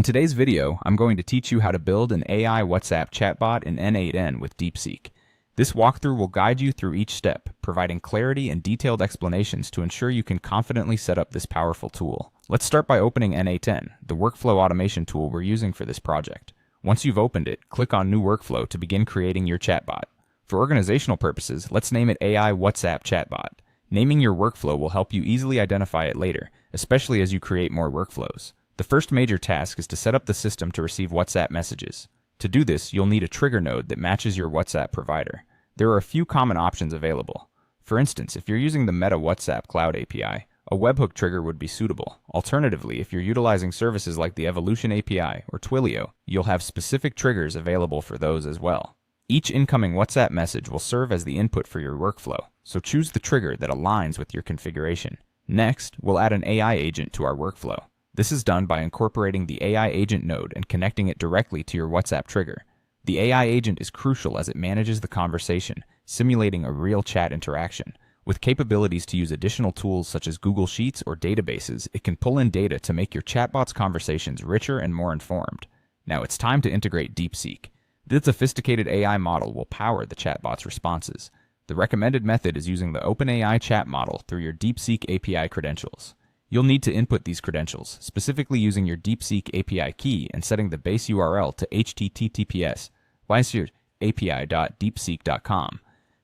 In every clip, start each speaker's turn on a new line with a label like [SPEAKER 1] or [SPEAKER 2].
[SPEAKER 1] In today's video, I'm going to teach you how to build an AI WhatsApp chatbot in n8n with DeepSeek. This walkthrough will guide you through each step, providing clarity and detailed explanations to ensure you can confidently set up this powerful tool. Let's start by opening n8n, the workflow automation tool we're using for this project. Once you've opened it, click on New Workflow to begin creating your chatbot. For organizational purposes, let's name it AI WhatsApp Chatbot. Naming your workflow will help you easily identify it later, especially as you create more workflows. The first major task is to set up the system to receive WhatsApp messages. To do this, you'll need a trigger node that matches your WhatsApp provider. There are a few common options available. For instance, if you're using the Meta WhatsApp Cloud API, a webhook trigger would be suitable. Alternatively, if you're utilizing services like the Evolution API or Twilio, you'll have specific triggers available for those as well. Each incoming WhatsApp message will serve as the input for your workflow, so choose the trigger that aligns with your configuration. Next, we'll add an AI agent to our workflow. This is done by incorporating the AI agent node and connecting it directly to your WhatsApp trigger. The AI agent is crucial as it manages the conversation, simulating a real chat interaction. With capabilities to use additional tools such as Google Sheets or databases, it can pull in data to make your chatbot's conversations richer and more informed. Now it's time to integrate DeepSeek. This sophisticated AI model will power the chatbot's responses. The recommended method is using the OpenAI chat model through your DeepSeek API credentials. You'll need to input these credentials, specifically using your DeepSeek API key and setting the base URL to https://api.deepseek.com.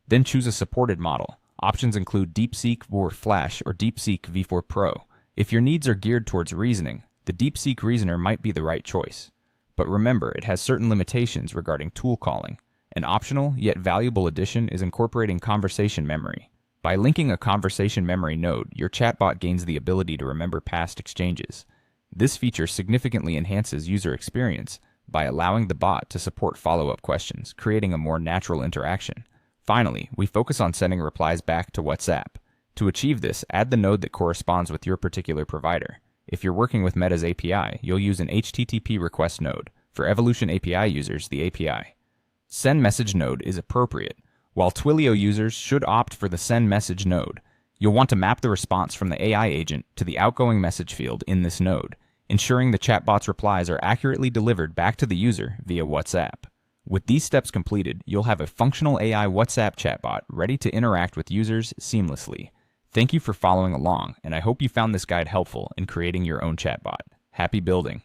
[SPEAKER 1] Then choose a supported model. Options include DeepSeek v4 Flash or DeepSeek v4 Pro. If your needs are geared towards reasoning, the DeepSeek Reasoner might be the right choice. But remember, it has certain limitations regarding tool calling. An optional, yet valuable addition is incorporating conversation memory. By linking a conversation memory node, your chatbot gains the ability to remember past exchanges. This feature significantly enhances user experience by allowing the bot to support follow-up questions, creating a more natural interaction. Finally, we focus on sending replies back to WhatsApp. To achieve this, add the node that corresponds with your particular provider. If you're working with Meta's API, you'll use an HTTP request node. For Evolution API users, the API. Send message node is appropriate, while Twilio users should opt for the send message node. You'll want to map the response from the AI agent to the outgoing message field in this node, ensuring the chatbot's replies are accurately delivered back to the user via WhatsApp. With these steps completed, you'll have a functional AI WhatsApp chatbot ready to interact with users seamlessly. Thank you for following along, and I hope you found this guide helpful in creating your own chatbot. Happy building!